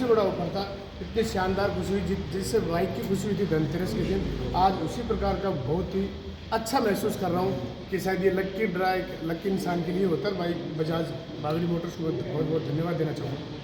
बड़ा ऑफर था, इतनी शानदार खुशी हुई जिससे बाइक की खुशी हुई थी धनतेरस के दिन। आज उसी प्रकार का बहुत ही अच्छा महसूस कर रहा हूँ कि शायद ये लक्की ड्रा एक लक्की इंसान के लिए होता है। बाइक बजाज बागड़ी मोटर्स को बहुत बहुत धन्यवाद देना चाहूँगा।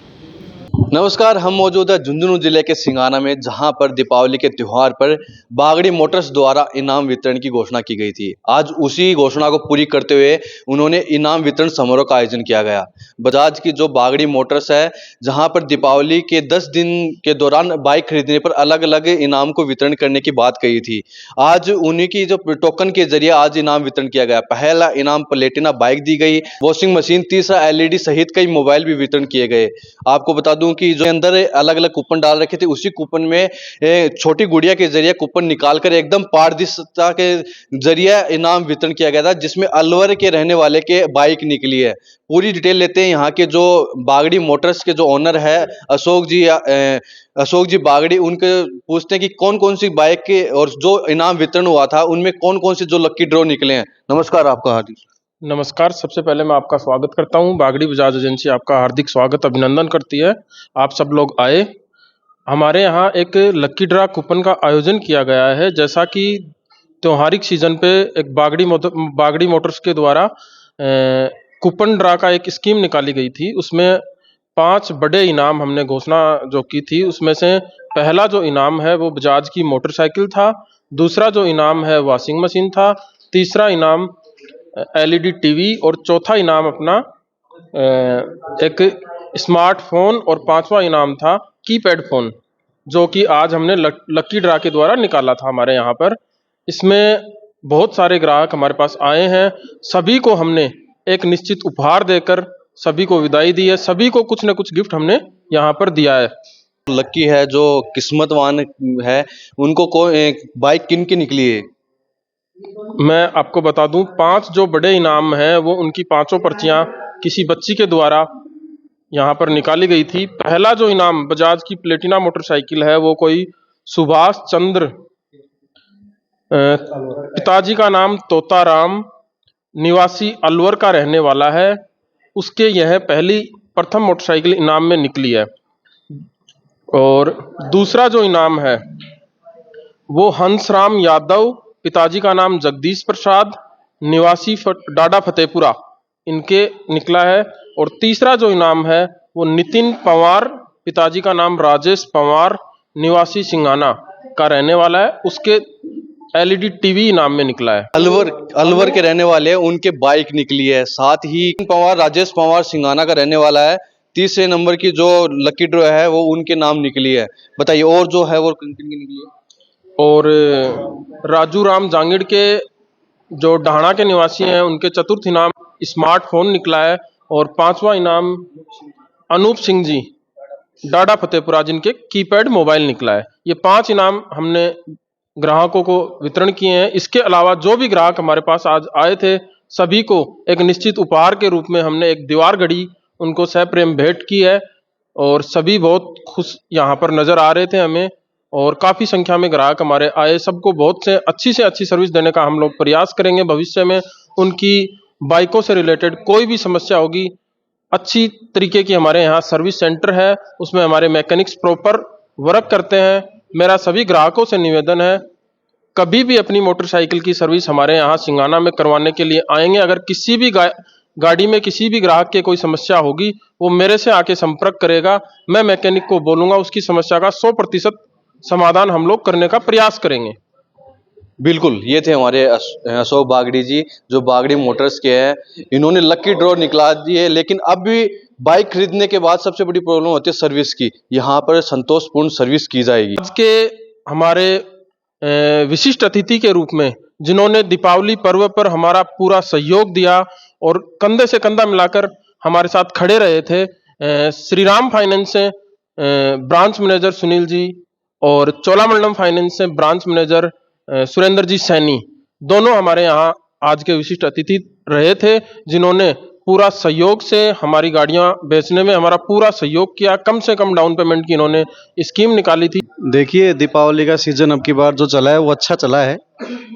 नमस्कार, हम मौजूद है झुंझुनू जिले के सिंगाना में, जहां पर दीपावली के त्योहार पर बागड़ी मोटर्स द्वारा इनाम वितरण की घोषणा की गई थी। आज उसी घोषणा को पूरी करते हुए उन्होंने इनाम वितरण समारोह का आयोजन किया गया। बजाज की जो बागड़ी मोटर्स है, जहां पर दीपावली के 10 दिन के दौरान बाइक खरीदने पर अलग अलग इनाम को वितरण करने की बात कही थी। आज उन्हीं की जो टोकन के जरिए आज इनाम वितरण किया गया। पहला इनाम प्लेटिना बाइक दी गई, वॉशिंग मशीन, तीसरा LED सहित कई मोबाइल भी वितरण किए गए। आपको बता दूं कि जो अंदर अलग अलग कूपन डाल रखे थे, उसी कूपन में छोटी गुड़िया के जरिए कूपन निकालकर एकदम पारदर्शिता के जरिए इनाम वितरण किया गया था, जिसमें अलवर के रहने वाले के बाइक निकली है। पूरी डिटेल लेते हैं यहाँ के जो बागड़ी मोटर्स के जो ओनर है अशोक जी बागड़ी, उनके पूछते हैं कि कौन कौन सी बाइक के और जो इनाम वितरण हुआ था उनमें कौन कौन से जो लक्की ड्रॉ निकले हैं। नमस्कार, आपका हार्दिक नमस्कार। सबसे पहले मैं आपका स्वागत करता हूं। बागड़ी बजाज एजेंसी आपका हार्दिक स्वागत अभिनंदन करती है। आप सब लोग आए। हमारे यहाँ एक लक्की ड्रा कूपन का आयोजन किया गया है। जैसा कि त्योहारिक सीजन पे एक बागड़ी मोटर्स के द्वारा कूपन ड्रा का एक स्कीम निकाली गई थी। उसमें 5 बड़े इनाम हमने घोषणा जो की थी, उसमें से पहला जो इनाम है वो बजाज की मोटरसाइकिल था। दूसरा जो इनाम है वॉशिंग मशीन था। तीसरा इनाम LED टीवी और चौथा इनाम अपना एक स्मार्टफोन और 5वां इनाम था कीपैड फोन, जो कि आज हमने लक्की ड्रा के द्वारा निकाला था हमारे यहाँ पर। इसमें बहुत सारे ग्राहक हमारे पास आए हैं। सभी को हमने एक निश्चित उपहार देकर सभी को विदाई दी है। सभी को कुछ न कुछ गिफ्ट हमने यहाँ पर दिया है। लक्की है, जो किस्मतवान है, उनको बाइक किन की निकली है? मैं आपको बता दूं, 5 जो बड़े इनाम हैं वो उनकी 5 पर्चियां किसी बच्ची के द्वारा यहाँ पर निकाली गई थी। पहला जो इनाम बजाज की प्लेटिना मोटरसाइकिल है वो कोई सुभाष चंद्र, पिताजी का नाम तोताराम, निवासी अलवर का रहने वाला है। उसके यह प्रथम मोटरसाइकिल इनाम में निकली है। और दूसरा जो इनाम है वो हंसराम यादव, पिताजी का नाम जगदीश प्रसाद, निवासी डाडा फतेहपुरा, इनके निकला है। और तीसरा जो इनाम है वो नितिन पंवार, पिताजी का नाम राजेश पंवार, निवासी सिंगाना का रहने वाला है। उसके LED टीवी इनाम में निकला है। अलवर के रहने वाले हैं, उनके बाइक निकली है। साथ ही पंवार, राजेश पंवार सिंगाना का रहने वाला है। तीसरे नंबर की जो लकी ड्रॉ है वो उनके नाम निकली है। बताइए, और जो है वो किन किन की निकली है? और राजू राम जांगिड़ के जो ढाणा के निवासी हैं, उनके चतुर्थ इनाम स्मार्टफोन निकला है। और 5वां इनाम अनूप सिंह जी, डाडा फतेहपुरा, जिनके कीपैड मोबाइल निकला है। ये 5 इनाम हमने ग्राहकों को वितरण किए हैं। इसके अलावा जो भी ग्राहक हमारे पास आज आए थे, सभी को एक निश्चित उपहार के रूप में हमने एक दीवार घड़ी उनको सप्रेम भेंट की है। और सभी बहुत खुश यहाँ पर नजर आ रहे थे हमें। और काफ़ी संख्या में ग्राहक हमारे आए। सबको बहुत से अच्छी सर्विस देने का हम लोग प्रयास करेंगे। भविष्य में उनकी बाइकों से रिलेटेड कोई भी समस्या होगी, अच्छी तरीके की हमारे यहाँ सर्विस सेंटर है, उसमें हमारे मैकेनिक्स प्रॉपर वर्क करते हैं। मेरा सभी ग्राहकों से निवेदन है, कभी भी अपनी मोटरसाइकिल की सर्विस हमारे यहाँ सिंगाना में करवाने के लिए आएंगे। अगर किसी भी गाड़ी में किसी भी ग्राहक के कोई समस्या होगी, वो मेरे से आके संपर्क करेगा। मैं मैकेनिक को बोलूँगा, उसकी समस्या का 100% समाधान हम लोग करने का प्रयास करेंगे। बिल्कुल, ये थे हमारे अशोक बागड़ी जी, जो बागड़ी मोटर्स के हैं। इन्होंने लकी ड्रॉ निकला दी है, लेकिन अब भी बाइक खरीदने के बाद सबसे बड़ी प्रॉब्लम होती है सर्विस की। यहाँ पर संतोषपूर्ण सर्विस की जाएगी। आज के हमारे विशिष्ट अतिथि के रूप में, जिन्होंने दीपावली पर्व पर हमारा पूरा सहयोग दिया और कंधे से कंधा मिलाकर हमारे साथ खड़े रहे थे, श्री राम फाइनेंस से ब्रांच मैनेजर सुनील जी और चोलामंडलम फाइनेंस से ब्रांच मैनेजर सुरेंद्र जी सैनी, दोनों हमारे यहाँ आज के विशिष्ट अतिथि रहे थे, जिन्होंने पूरा सहयोग से हमारी गाड़ियां बेचने में हमारा पूरा सहयोग किया। कम से कम डाउन पेमेंट की इन्होंने स्कीम निकाली थी। देखिए, दीपावली का सीजन अब की बार जो चला है वो अच्छा चला है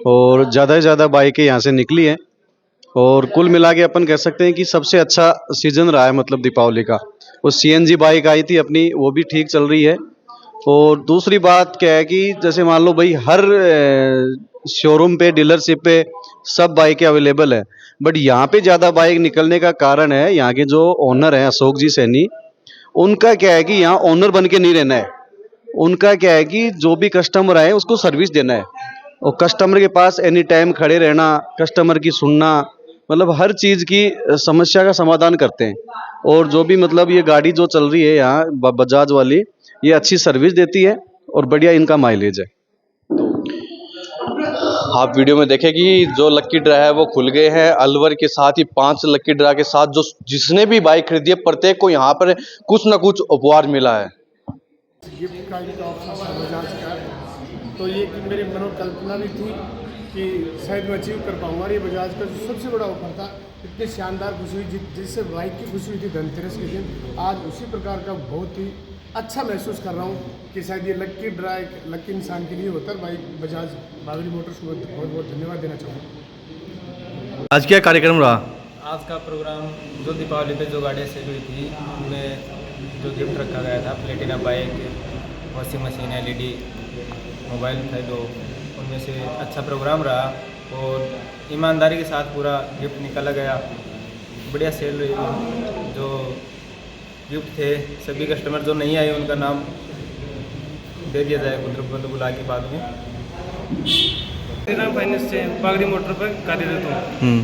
और ज़्यादा से ज़्यादा बाइकें यहाँ से निकली हैं। और कुल मिला के अपन कह सकते हैं कि सबसे अच्छा सीजन रहा है, मतलब दीपावली का। वो CNG बाइक आई थी अपनी, वो भी ठीक चल रही है। और दूसरी बात क्या है कि जैसे मान लो भाई हर शोरूम पे, डीलरशिप पे सब बाइकें अवेलेबल है, बट यहाँ पे ज़्यादा बाइक निकलने का कारण है यहाँ के जो ओनर हैं अशोक जी सैनी, उनका क्या है कि यहाँ ओनर बन के नहीं रहना है। उनका क्या है कि जो भी कस्टमर आए उसको सर्विस देना है, और कस्टमर के पास एनी टाइम खड़े रहना, कस्टमर की सुनना, मतलब हर चीज़ की समस्या का समाधान करते हैं। और जो भी मतलब ये गाड़ी जो चल रही है यहाँ बजाज वाली, ये अच्छी सर्विस देती है और बढ़िया इनका माइलेज है। आप वीडियो में देखें कि जो लक्की ड्रा है वो खुल गए हैं। अलवर के साथ ही 5 लक्की ड्रा के साथ जो जिसने भी बाइक खरीदी है प्रत्येक को यहाँ पर कुछ ना कुछ उपहार मिला है। गिफ्ट का एक ऑप्शन है बजाज का, तो ये कि मेरी मनोकल्पना भी थी कि शायद मैं अचीव कर पाऊंगा। ये बजाज का जो सबसे बड़ा ऑफर था, इतनी शानदार खुशी हुई जिससे बाइक की खुशी हुई थी धनतेरस के दिन, आज उसी प्रकार का बहुत ही अच्छा महसूस कर रहा हूँ कि शायद ये लक्की ड्रा एक लक्की इंसान के लिए होता है। बाइक बजाज बागड़ी मोटर्स को बहुत बहुत धन्यवाद देना चाहूँगा। आज क्या कार्यक्रम रहा? आज का प्रोग्राम जो दीपावली पे जो गाड़ियाँ सेल हुई थी उनमें जो गिफ्ट रखा गया था, Platina bike, washing machine, LED, mobile थे दो, उनमें से अच्छा प्रोग्राम रहा और ईमानदारी के साथ पूरा गिफ्ट निकाला गया। बढ़िया सेल हुई। जो गिफ्ट थे सभी कस्टमर जो नहीं आए उनका नाम दे दिया जाए मतलब बुला के बाद में। नाम फाइनेंस से बागड़ी मोटर पर कार्यरत हूँ।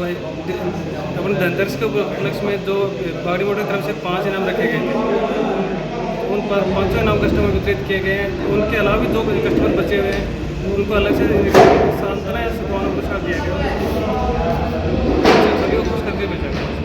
अपन धनतेरस के उपलक्ष्य में जो बागड़ी मोटर की तरफ से 5 इनाम रखे गए थे, उन पर 5 इनाम कस्टमर वितरित किए गए हैं। उनके अलावा भी 2 कस्टमर बचे हुए हैं, उनको अलग से सांत्वना या सद्भावना पुरस्कार दिया गया, सभी को खुश करके भेजा गया।